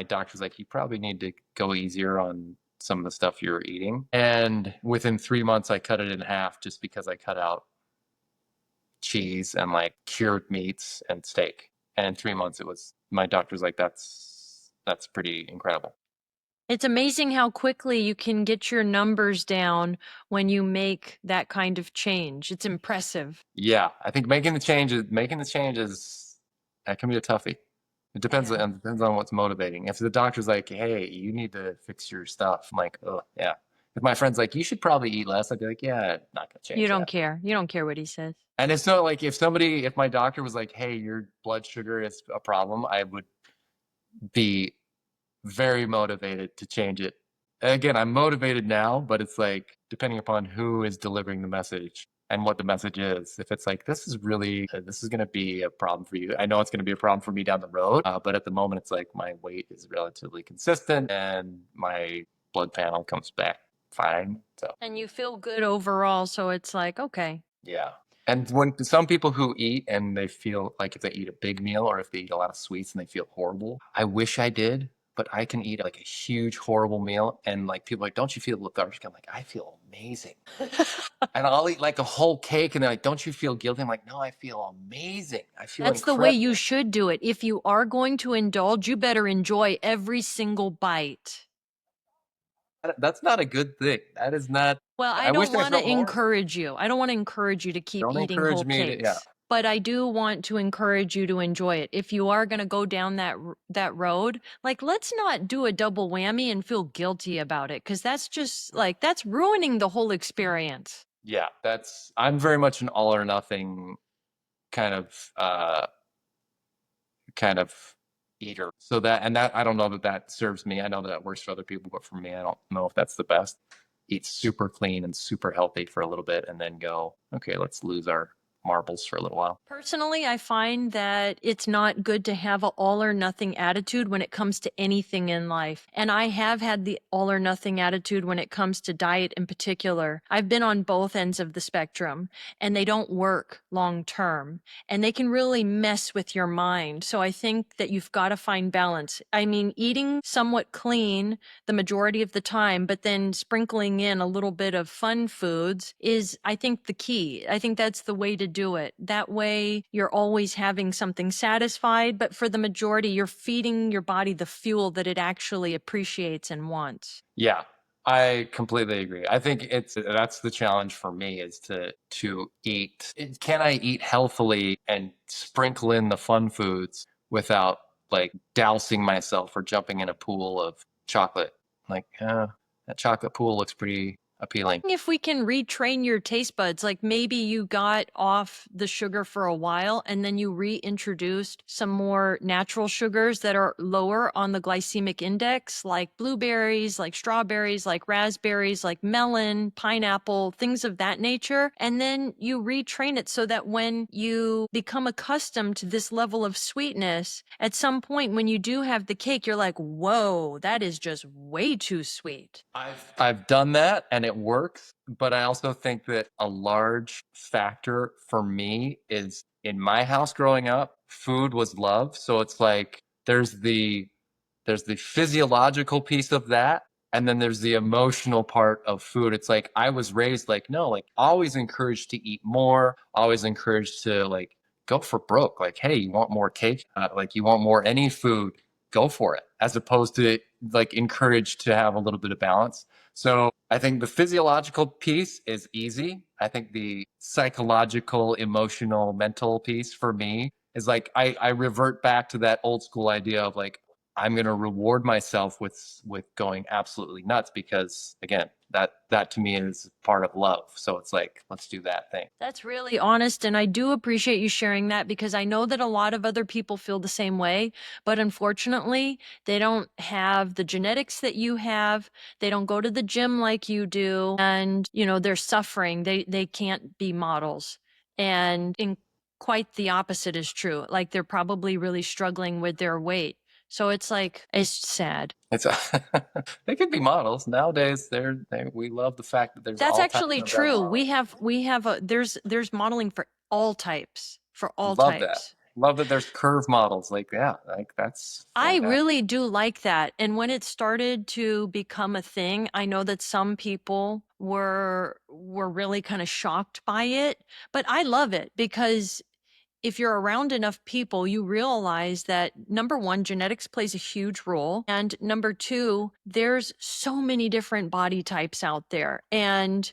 doctor's like, you probably need to go easier on some of the stuff you're eating. And within 3 months, I cut it in half just because I cut out cheese and like cured meats and steak. And in 3 months, it was my doctor's like, that's pretty incredible. It's amazing how quickly you can get your numbers down when you make that kind of change. It's impressive. Yeah, I think making the changes, that can be a toughie. Yeah. It depends on what's motivating. If the doctor's like, "Hey, you need to fix your stuff," I'm like, "Oh, yeah." If my friend's like, "You should probably eat less," I'd be like, "Yeah, not gonna You change don't that." care. You don't care what he says. And it's not like if my doctor was like, "Hey, your blood sugar is a problem," I would be very motivated to change it. Again, I'm motivated now, but it's like depending upon who is delivering the message and what the message is. If it's like this is going to be a problem for you. I know it's going to be a problem for me down the road, but at the moment, it's like my weight is relatively consistent and my blood panel comes back fine. So And you feel good overall, so it's like, okay. yeah. And when some people who eat and they feel like if they eat a big meal or if they eat a lot of sweets and they feel horrible, I wish I did, but I can eat like a huge, horrible meal and like people are like, don't you feel lethargic? I'm like, I feel amazing. And I'll eat like a whole cake and they're like, don't you feel guilty? I'm like, no, I feel amazing. I feel That's the way incredible. you should do it. If you are going to indulge, you better enjoy every single bite. That's not a good thing. That is not, Well, I I wish don't I want to felt more. encourage you. I don't want to encourage you to keep Don't eating encourage whole me to, yeah. cakes, but I do want to encourage you to enjoy it. If you are going to go down that road, like let's not do a double whammy and feel guilty about it because that's just like that's ruining the whole experience. Yeah, I'm very much an all or nothing kind of eater. So that I don't know that that serves me. I know that that works for other people, but for me, I don't know if that's the best. Eat super clean and super healthy for a little bit, and then go, okay, let's lose our marbles for a little while. Personally, I find that it's not good to have an all or nothing attitude when it comes to anything in life. And I have had the all or nothing attitude when it comes to diet in particular. I've been on both ends of the spectrum, and they don't work long term, and they can really mess with your mind. So I think that you've got to find balance. I mean, eating somewhat clean the majority of the time, but then sprinkling in a little bit of fun foods is, I think, the key. I think that's the way to do it. That way, you're always having something satisfied, but for the majority, you're feeding your body the fuel that it actually appreciates and wants. Yeah, I completely agree. I think that's the challenge for me is to eat. Can I eat healthily and sprinkle in the fun foods without like dousing myself or jumping in a pool of chocolate? Like, that chocolate pool looks pretty appealing. If we can retrain your taste buds, like maybe you got off the sugar for a while and then you reintroduced some more natural sugars that are lower on the glycemic index, like blueberries, like strawberries, like raspberries, like melon, pineapple, things of that nature. And then you retrain it so that when you become accustomed to this level of sweetness, at some point when you do have the cake, you're like, whoa, that is just way too sweet. I've done that and it works, but I also think that a large factor for me is in my house growing up, food was love. So it's like there's the there's the physiological piece of that, and then there's the emotional part of food. It's like I was raised like no, like always encouraged to eat more, always encouraged to like go for broke. Like, hey, you want more cake? Like you want more any food? Go for it, as opposed to like encouraged to have a little bit of balance. So I think the physiological piece is easy. I think the psychological, emotional, mental piece for me is like I revert back to that old school idea of like I'm going to reward myself with going absolutely nuts because again that to me is part of love. So it's like let's do that thing. That's really honest, and I do appreciate you sharing that because I know that a lot of other people feel the same way, but unfortunately, they don't have the genetics that you have. They don't go to the gym like you do, and they're suffering. They can't be models. And in quite the opposite is true. Like they're probably really struggling with their weight. So it's like it's sad. It's they could be models nowadays. We love the fact that there's That's all types actually of them. true. We have there's modeling for all types, for all Love that. types. Love that there's curve models. Like yeah, like that's I fantastic. really do like that. And when it started to become a thing, I know that some people were really kind of shocked by it, but I love it because if you're around enough people, you realize that number one, genetics plays a huge role. And number two, there's so many different body types out there. And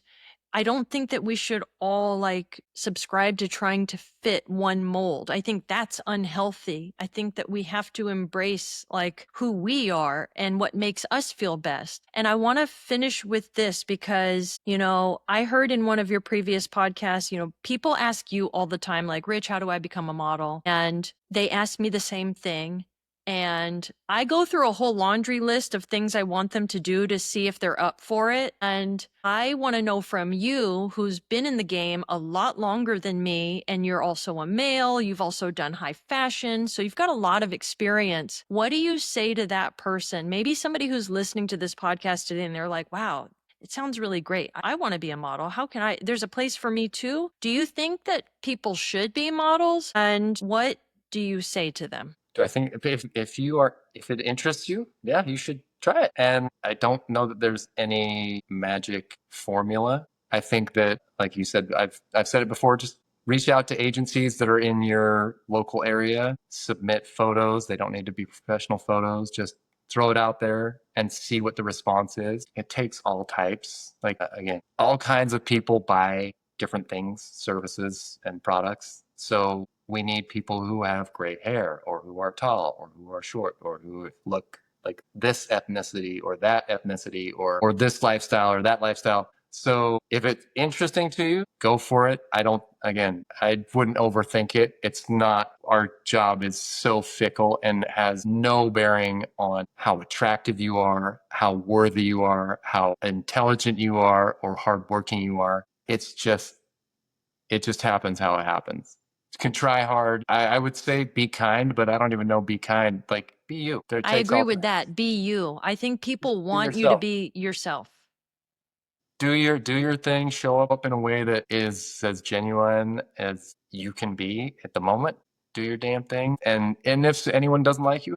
I don't think that we should all like subscribe to trying to fit one mold. I think that's unhealthy. I think that we have to embrace like who we are and what makes us feel best. And I want to finish with this because, I heard in one of your previous podcasts, people ask you all the time, like, Rich, how do I become a model? And they ask me the same thing. And I go through a whole laundry list of things I want them to do to see if they're up for it. And I want to know from you, who's been in the game a lot longer than me, and you're also a male, you've also done high fashion, so you've got a lot of experience. What do you say to that person? Maybe somebody who's listening to this podcast today and they're like, wow, it sounds really great. I want to be a model. How can there's a place for me too. Do you think that people should be models? And what do you say to them? Do I think if it interests you, yeah, you should try it. And I don't know that there's any magic formula. I think that, like you said, I've said it before. Just reach out to agencies that are in your local area. Submit photos. They don't need to be professional photos. Just throw it out there and see what the response is. It takes all types. Like again, all kinds of people buy different things, services, and products. So we need people who have great hair or who are tall or who are short or who look like this ethnicity or that ethnicity or this lifestyle or that lifestyle. So if it's interesting to you, go for it. I wouldn't overthink it. It's not, our job is so fickle and has no bearing on how attractive you are, how worthy you are, how intelligent you are, or hardworking you are. It's just it just happens how it happens. You can try hard. I would say be kind, but I don't even know be kind. Like, be you. There I takes agree all with kinds. that. Be you. I think Just people be want you to yourself. be yourself. Do your thing. Show up in a way that is as genuine as you can be at the moment. Do your damn thing. And if anyone doesn't like you,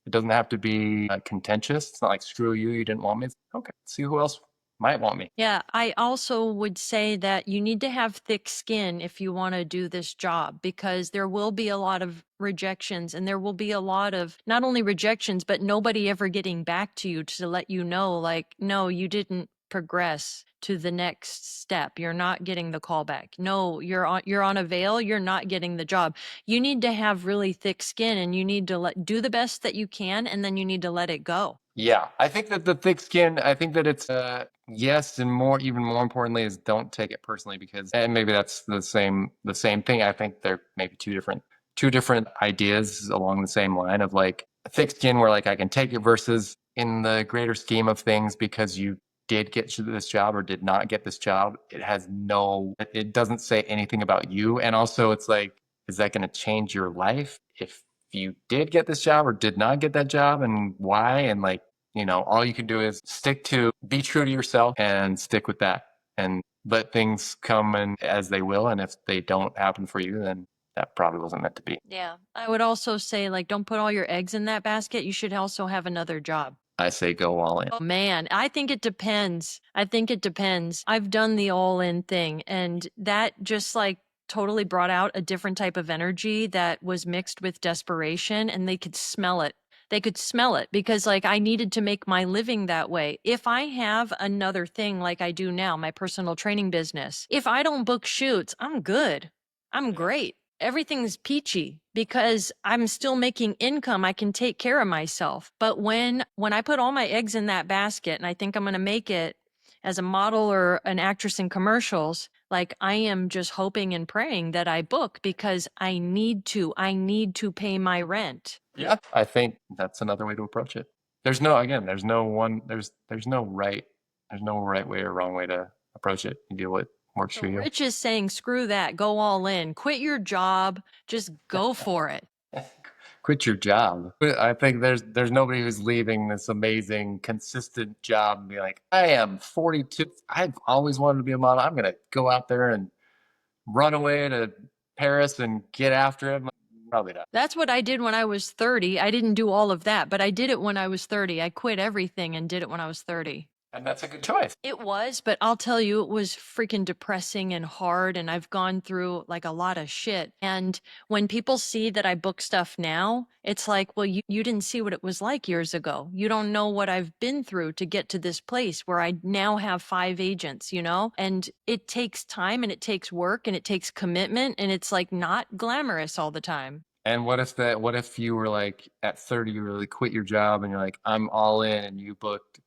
it doesn't have to be contentious. It's not like screw you. You didn't want me. It's, okay. See who else might want me. Yeah, I also would say that you need to have thick skin if you want to do this job, because there will be a lot of rejections, and there will be a lot of not only rejections, but nobody ever getting back to you to let you know, like, no, you didn't progress to the next step. You're not getting the call back. No, you're on a veil. You're not getting the job. You need to have really thick skin, and you need to do the best that you can, and then you need to let it go. Yeah, I think that the thick skin, I think that it's yes, and more even more importantly is don't take it personally because and maybe that's the same thing. I think they're maybe two different ideas along the same line of like thick skin where like I can take it versus in the greater scheme of things because you did get to this job or did not get this job, it doesn't say anything about you. And also it's like, is that going to change your life if you did get this job or did not get that job and why? And like, all you can do is be true to yourself and stick with that and let things come and as they will. And if they don't happen for you, then that probably wasn't meant to be. Yeah. I would also say, like, don't put all your eggs in that basket. You should also have another job. I say go all in. Oh man, I think it depends. I think it depends. I've done the all in thing, and that just like totally brought out a different type of energy that was mixed with desperation, and they could smell it. They could smell it because, like, I needed to make my living that way. If I have another thing like I do now, my personal training business, if I don't book shoots, I'm good. I'm great. Everything's peachy because I'm still making income. I can take care of myself. But when I put all my eggs in that basket and I think I'm going to make it as a model or an actress in commercials, like I am just hoping and praying that I book because I need to pay my rent. Yeah. I think that's another way to approach it. There's no right way or wrong way to approach it. You do what works So for you. Rich is saying, screw that, go all in, quit your job, just go for it. Quit your job. I think there's nobody who's leaving this amazing, consistent job and be like, I am 42. I've always wanted to be a model. I'm gonna go out there and run away to Paris and get after it. Probably not. That's what I did when I was 30. I didn't do all of that, but I did it when I was 30. I quit everything and did it when I was 30. And that's a good choice. It was, but I'll tell you, it was freaking depressing and hard. And I've gone through like a lot of shit. And when people see that I book stuff now, it's like, well, you didn't see what it was like years ago. You don't know what I've been through to get to this place where I now have 5 agents, and it takes time and it takes work and it takes commitment. And it's like not glamorous all the time. And what if you were like at 30, you really quit your job and you're like, I'm all in and you booked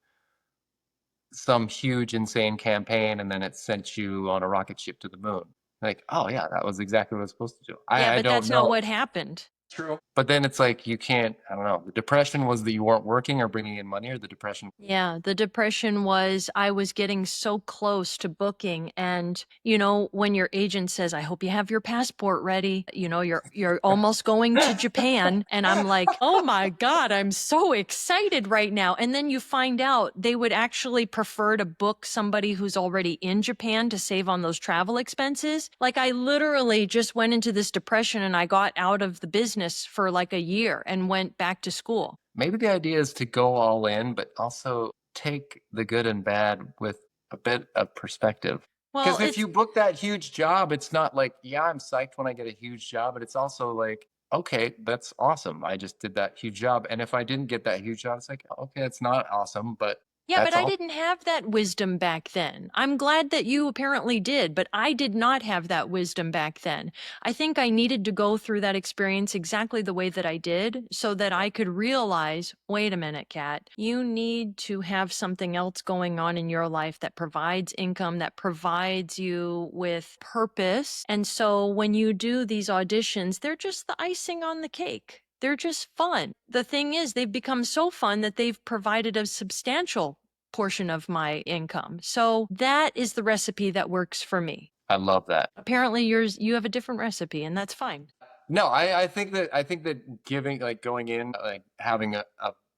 some huge, insane campaign and then it sent you on a rocket ship to the moon. Like, oh yeah, that was exactly what I was supposed to do. Yeah, I but don't that's not know. what happened. True. But then it's like you can't, I don't know. The depression was that you weren't working or bringing in money, or the depression. Yeah, the depression was I was getting so close to booking. And, when your agent says, I hope you have your passport ready, you're almost going to Japan. And I'm like, oh my God, I'm so excited right now. And then you find out they would actually prefer to book somebody who's already in Japan to save on those travel expenses. Like I literally just went into this depression and I got out of the business for like a year and went back to school. Maybe the idea is to go all in, but also take the good and bad with a bit of perspective. Well, Because if it's you book that huge job, it's not like, yeah, I'm psyched when I get a huge job, but it's also like, okay, that's awesome. I just did that huge job. And if I didn't get that huge job, it's like, okay, it's not awesome, but Yeah, but that's I all. didn't have that wisdom back then. I'm glad that you apparently did, but I did not have that wisdom back then. I think I needed to go through that experience exactly the way that I did so that I could realize, wait a minute, Kat, you need to have something else going on in your life that provides income, that provides you with purpose. And so when you do these auditions, they're just the icing on the cake. They're just fun. The thing is, they've become so fun that they've provided a substantial portion of my income. So that is the recipe that works for me. I love that. Apparently you have a different recipe, and that's fine. No, I think that giving like going in like having a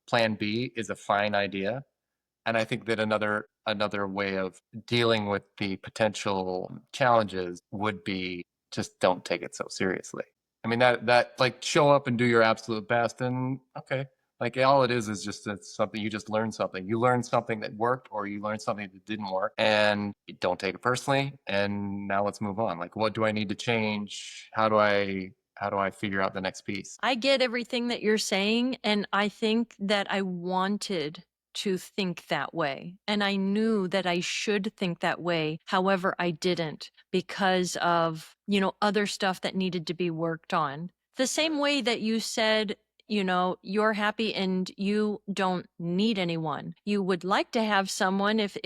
plan B is a fine idea. And I think that another way of dealing with the potential challenges would be just don't take it so seriously. I mean that like show up and do your absolute best and okay. Like all it is just it's something you just learn something. You learn something that worked or you learn something that didn't work and you don't take it personally and now let's move on. Like what do I need to change? How do I figure out the next piece? I get everything that you're saying, and I think that I wanted to think that way. And I knew that I should think that way. However, I didn't because of, other stuff that needed to be worked on. The same way that you said, you're happy and you don't need anyone. You would like to have someone if,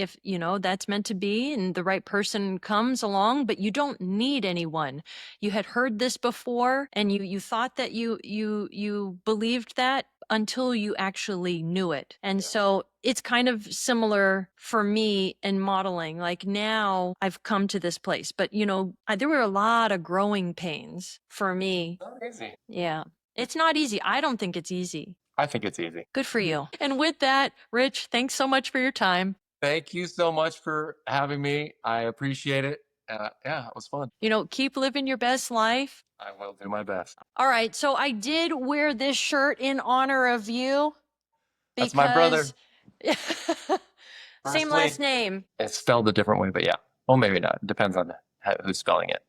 that's meant to be and the right person comes along, but you don't need anyone. You had heard this before and you thought that you believed that until you actually knew it. And so it's kind of similar for me in modeling. Like now I've come to this place, but there were a lot of growing pains for me. Not easy. Yeah. It's not easy. I don't think it's easy. I think it's easy. Good for you. And with that, Rich, thanks so much for your time. Thank you so much for having me. I appreciate it. Yeah, it was fun. Keep living your best life. I will do my best. All right. So I did wear this shirt in honor of you That's my brother. because same Firstly, last name. it's spelled a different way, but yeah. Well, maybe not. It depends on who's spelling it.